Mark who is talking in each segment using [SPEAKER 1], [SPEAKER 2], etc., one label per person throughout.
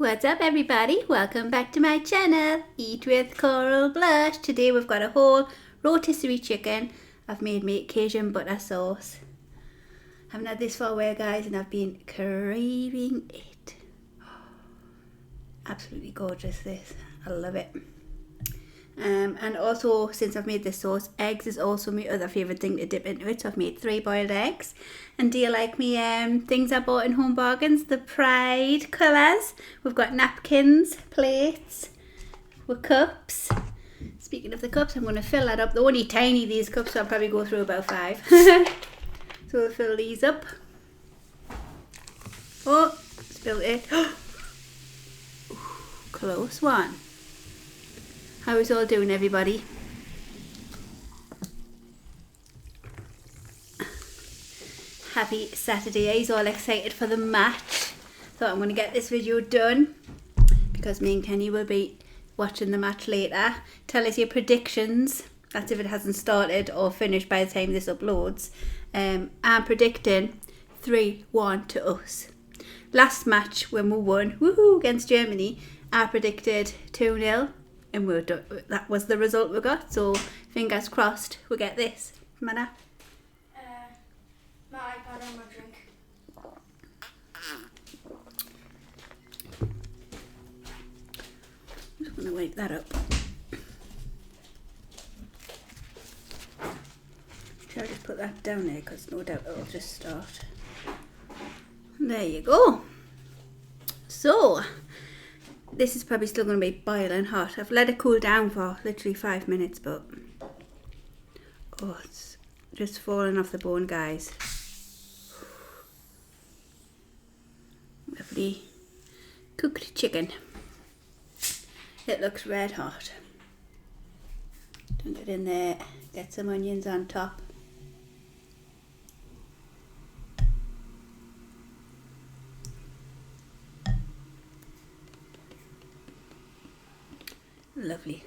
[SPEAKER 1] What's up everybody? Welcome back to my channel, Eat with Coral Blush. Today we've got a whole rotisserie chicken. I've made me Cajun butter sauce. Haven't had this for a while guys and I've been craving it. Absolutely gorgeous this. I love it. And also since I've made this sauce, eggs is also my other favourite thing to dip into it. So I've made 3 boiled eggs. And do you like me things I bought in Home Bargains? The Pride colours. We've got napkins, plates, with cups. Speaking of the cups, I'm going to fill that up. They're only tiny these cups, so I'll probably go through about 5. So we'll fill these up. Oh, spilled it. Close one. How is all doing everybody? Happy Saturday. He's all excited for the match. So I'm going to get this video done because me and Kenny will be watching the match later. Tell us your predictions. That's if it hasn't started or finished by the time this uploads. I'm predicting 3-1 to us. Last match when we won, woohoo, against Germany, I predicted 2-0. And we're done. That was the result we got, so fingers crossed we get this. Mana?
[SPEAKER 2] My iPad and my drink.
[SPEAKER 1] I'm just going to wake that up. Shall I just put that down there because no doubt it'll just start. There you go. So, this is probably still going to be boiling hot. I've let it cool down for literally 5 minutes, but oh, it's just falling off the bone, guys. Lovely cooked chicken. It looks red hot. Dunk it in there. Get some onions on top. Lovely.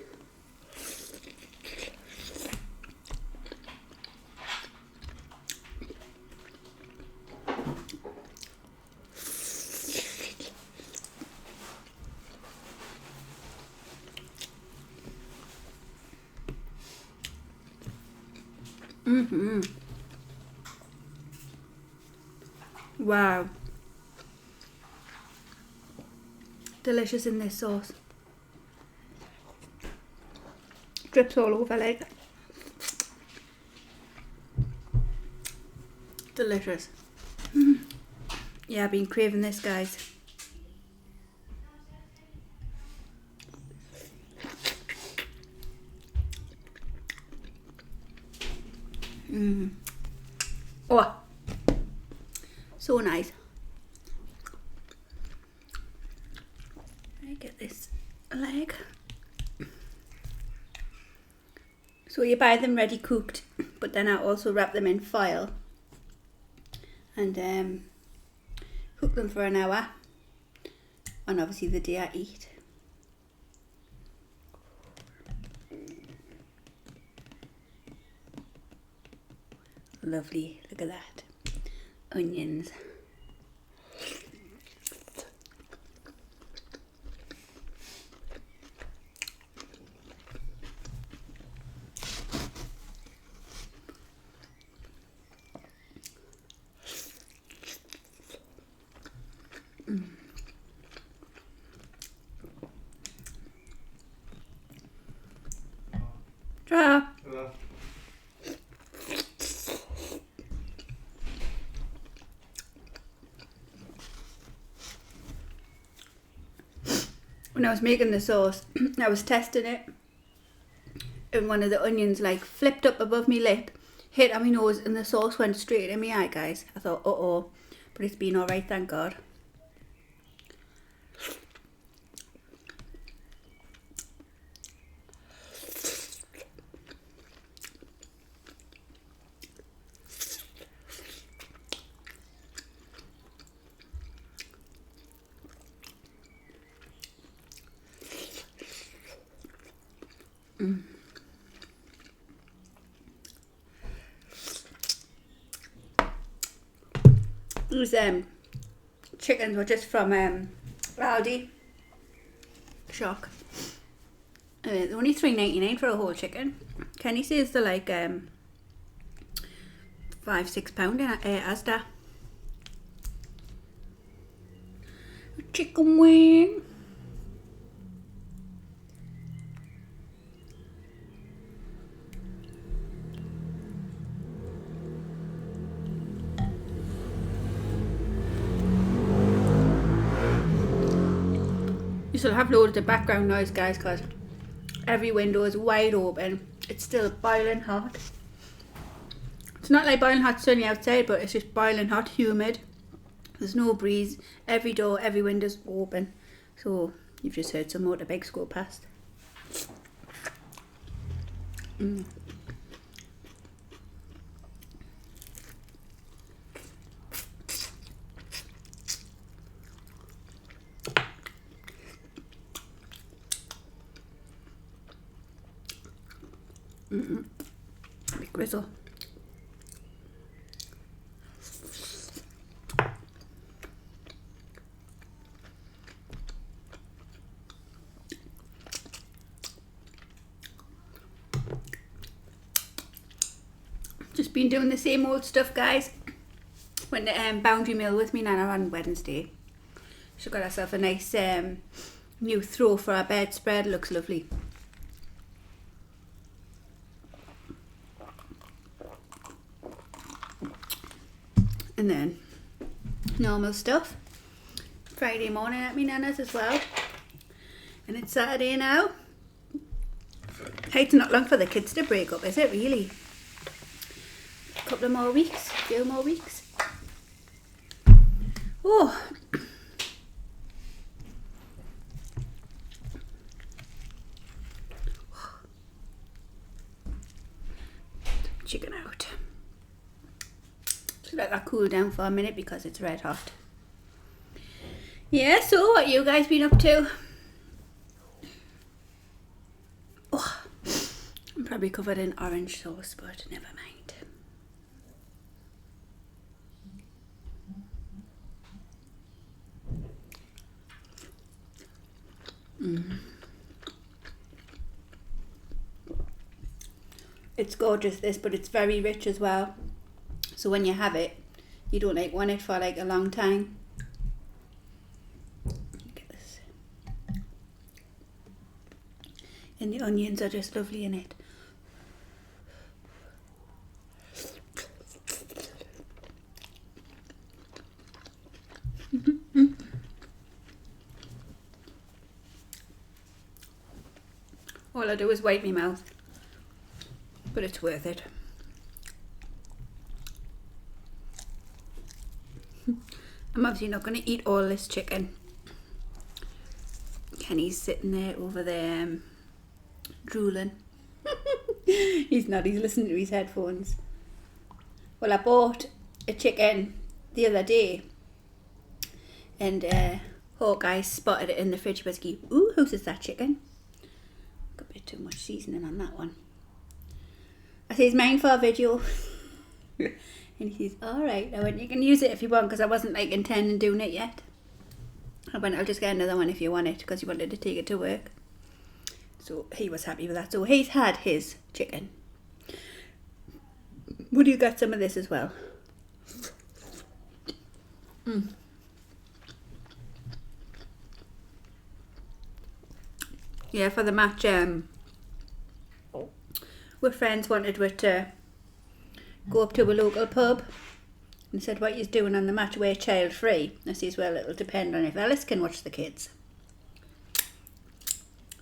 [SPEAKER 1] Wow. Delicious in this sauce. Drips all over like. Delicious. Yeah, I've been craving this, guys. Oh, so nice. Let me get this leg. So you buy them ready cooked, but then I also wrap them in foil and cook them for an hour on obviously the day I eat. Lovely, look at that. Onions. Hello. When I was making the sauce, I was testing it and one of the onions like flipped up above my lip, hit on my nose and the sauce went straight in my eye, guys. I thought, uh-oh, but it's been alright, thank God. These chickens were just from Aldi. shock. It's only $3.99 for a whole chicken. Kenny says they're like £5-6 in Asda. Chicken wing. You still have loads of background noise, guys, because every window is wide open. It's still boiling hot. It's not like boiling hot sunny outside, but it's just boiling hot, humid. There's no breeze. Every door, every window's open. So you've just heard some motorbikes go past. Big grizzle. Just been doing the same old stuff, guys. Went to Boundary Mill with me Nana on Wednesday. She got herself a nice new throw for our bedspread. Looks lovely. And then normal stuff. Friday morning at me Nana's as well. And it's Saturday now. Hey, it's not long for the kids to break up, is it really? A couple of more weeks, a few more weeks. Oh. Chicken out. Just let that cool down for a minute because it's red hot. Yeah, so what you guys been up to? Oh, I'm probably covered in orange sauce, but never mind. It's gorgeous this, but it's very rich as well. So when you have it, you don't like want it for like a long time. Look at this. And the onions are just lovely in it. All I do is wipe my mouth, but it's worth it. I'm obviously not going to eat all this chicken. Kenny's sitting there over there drooling. He's not, he's listening to his headphones. Well, I bought a chicken the other day and Hawkeye spotted it in the fridge. He was like, ooh, whose is that chicken? Got a bit too much seasoning on that one. I said, it's mine for a video. And he says, alright. I went, you can use it if you want, because I wasn't like intending doing it yet. I went, I'll just get another one if you want it, because he wanted to take it to work. So he was happy with that. So he's had his chicken. Would you got some of this as well? Yeah, for the match, with friends wanted to go up to a local pub and said, what are you doing on the match? We're child free. I says, well, it'll depend on if Ellis can watch the kids.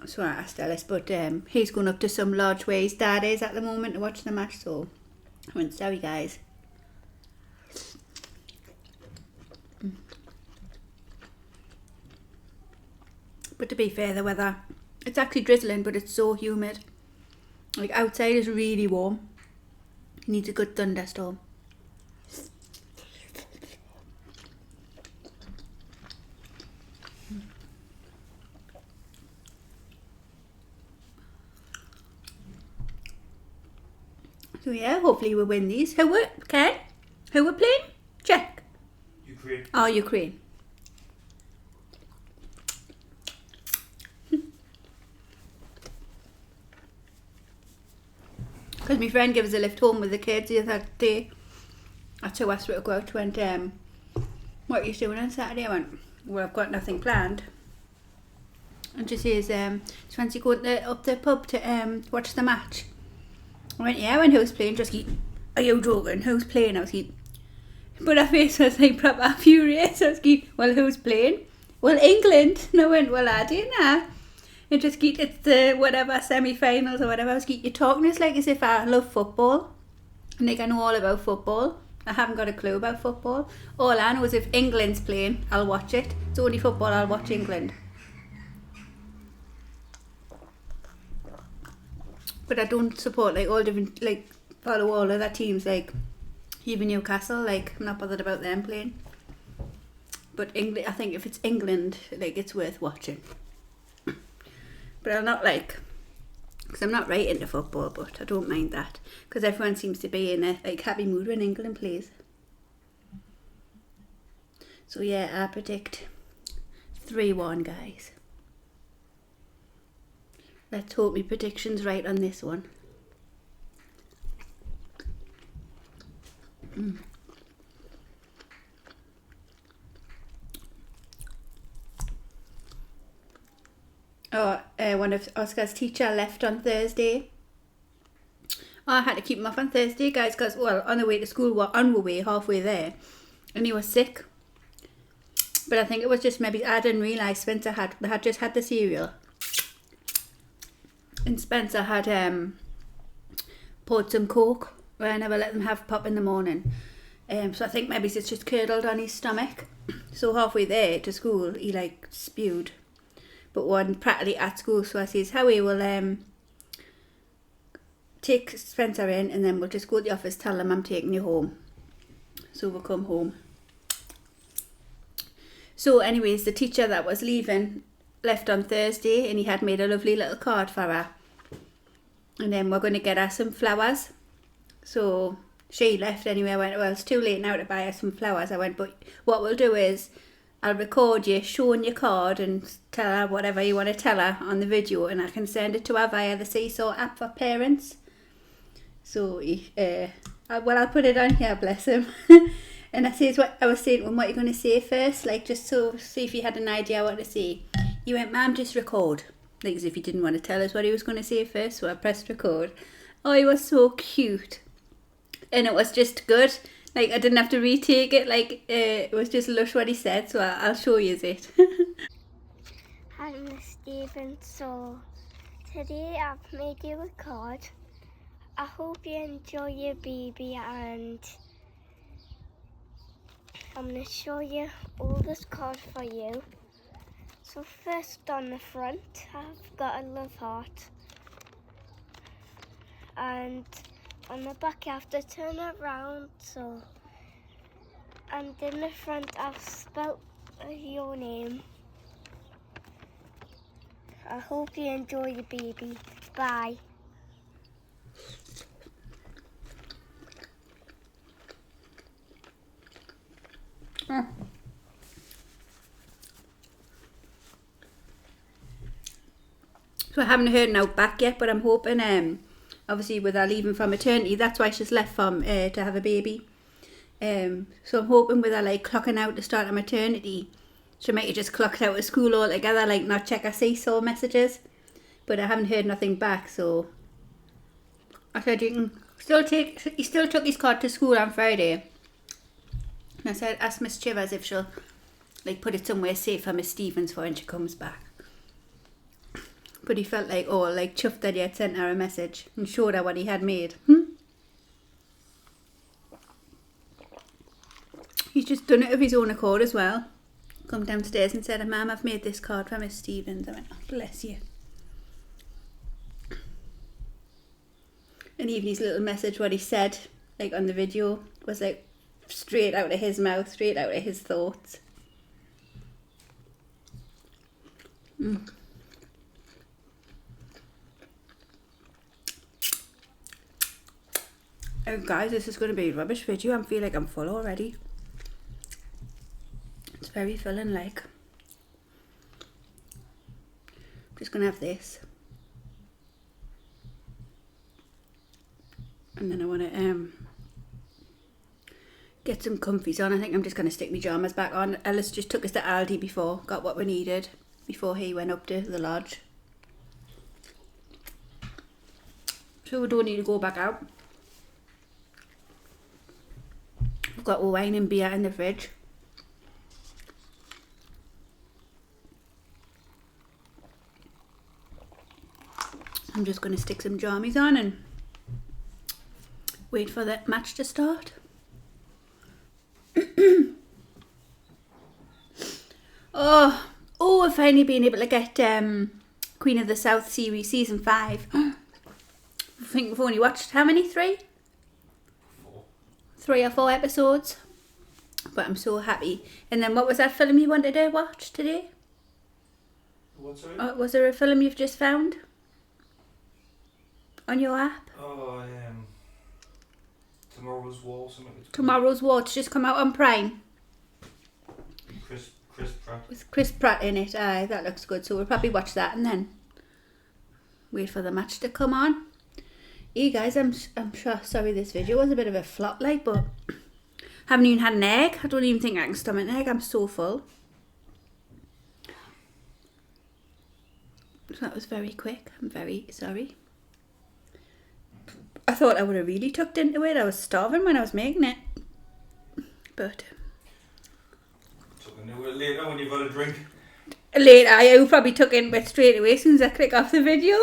[SPEAKER 1] So I asked Ellis, but he's going up to some lodge where his dad is at the moment to watch the match, so I went, sorry guys. But to be fair, the weather, it's actually drizzling, but it's so humid. Like outside is really warm. It needs a good thunderstorm. So yeah, hopefully we'll win these. Who were playing? Check.
[SPEAKER 2] Ukraine.
[SPEAKER 1] Oh, Ukraine. Because my friend gave us a lift home with the kids the other day. That's how I sort of go out. Went, what are you doing on Saturday? I went, well, I've got nothing planned. And she says, do you fancy going up the pub to watch the match? I went, yeah, when who's playing? Just like, are you joking? Who's playing? I was like, but her face was like proper furious. I was like, well, who's playing? Well, England. And I went, well, I didn't know. And just like, it's the whatever semi-finals or whatever. I was like, you're talking as like as if I love football. And like I know all about football. I haven't got a clue about football. All I know is if England's playing, I'll watch it. It's only football, I'll watch England. But I don't support like all different, like follow all other teams, like even Newcastle, like I'm not bothered about them playing. But England, I think if it's England, like it's worth watching. But I'm not like, because I'm not right into football, but I don't mind that. Because everyone seems to be in a like happy mood when England plays. So yeah, I predict 3-1, guys. Let's hope my prediction's right on this one. One of Oscar's teacher left on Thursday. I had to keep him off on Thursday, guys, because, well, on the way to school, we're on the way, halfway there, and he was sick. But I think it was just maybe, I didn't realise Spencer had just had the cereal. And Spencer had poured some Coke, where I never let them have pop in the morning. So I think maybe it's just curdled on his stomach. So halfway there to school, he like spewed. But one practically at school, so I says, Howie will take Spencer in and then we'll just go to the office, tell them I'm taking you home. So we'll come home. So anyways, the teacher that was leaving left on Thursday and he had made a lovely little card for her. And then we're going to get her some flowers. So she left anyway. I went, well, it's too late now to buy her some flowers. I went, but what we'll do is I'll record you showing your card and tell her whatever you want to tell her on the video, and I can send it to her via the Seesaw app for parents. So, I'll put it on here, bless him. And I says, what I was saying, well, what you're going to say first, like just so see if you had an idea what to say. He went, Ma'am, just record. Like as if he didn't want to tell us what he was going to say first, so I pressed record. Oh, he was so cute. And it was just good. Like, I didn't have to retake it. Like, it was just lush what he said. So I'll show you it.
[SPEAKER 2] Hi, Miss Stephen. So, today I've made you a card. I hope you enjoy your baby, and I'm going to show you all this card for you. So first on the front, I've got a love heart. And on the back you have to turn it around, so, and in the front I've spelt your name. I hope you enjoy your baby. Bye.
[SPEAKER 1] So I haven't heard an out back yet, but I'm hoping obviously with her leaving for maternity, that's why she's left from to have a baby. So I'm hoping with her like clocking out to start her maternity, she might have just clocked out of school altogether, like not check her Seesaw messages. But I haven't heard nothing back, so I said you can still take. He still took his card to school on Friday. And I said ask Miss Chivers if she'll like put it somewhere safe for Miss Stevens for when she comes back. But he felt like, oh, like chuffed that he had sent her a message and showed her what he had made. He's just done it of his own accord as well. Come downstairs and said, Ma'am, I've made this card for Miss Stevens. I went, oh, bless you. And even his little message, what he said, like on the video, was like straight out of his mouth, straight out of his thoughts. Oh guys, this is going to be a rubbish video. I feel like I'm full already. It's very filling, like. I'm just going to have this. And then I want to get some comfies on. I think I'm just going to stick my pyjamas back on. Ellis just took us to Aldi before, got what we needed before he went up to the lodge. So we don't need to go back out. We've got wine and beer in the fridge. I'm just going to stick some jammies on and wait for the match to start. I've finally been able to get Queen of the South series season 5. I think we've only watched how many? 3?
[SPEAKER 3] 4.
[SPEAKER 1] 3 or 4 episodes. But I'm so happy. And then what was that film you wanted to watch today?
[SPEAKER 3] What, sorry?
[SPEAKER 1] Was there a film you've just found on your app?
[SPEAKER 3] Oh, Tomorrow's War, something.
[SPEAKER 1] Tomorrow's War. It's just come out on Prime.
[SPEAKER 3] Chris Pratt.
[SPEAKER 1] With Chris Pratt in it. Aye, that looks good. So we'll probably watch that and then wait for the match to come on. Hey guys, I'm sure. Sorry, this video was a bit of a flop, like, but haven't even had an egg. I don't even think I can stomach an egg. I'm so full. So that was very quick. I'm very sorry. I thought I would have really tucked into it. I was starving when I was making it, but.
[SPEAKER 3] Later when you've had a drink.
[SPEAKER 1] Later, I will probably tuck into it straight away as soon as I click off the video.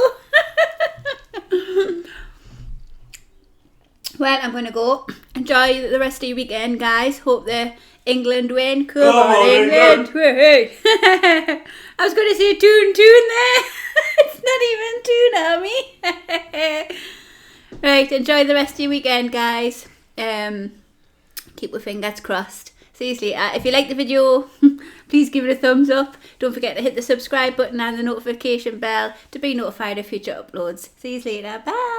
[SPEAKER 1] Well, I'm going to go. Enjoy the rest of your weekend, guys. Hope the England win. Come on, England. I was going to say tune there. It's not even tune, Army. Right, enjoy the rest of your weekend, guys. Keep your fingers crossed. Seriously, if you like the video, please give it a thumbs up. Don't forget to hit the subscribe button and the notification bell to be notified of future uploads. See you later. Bye.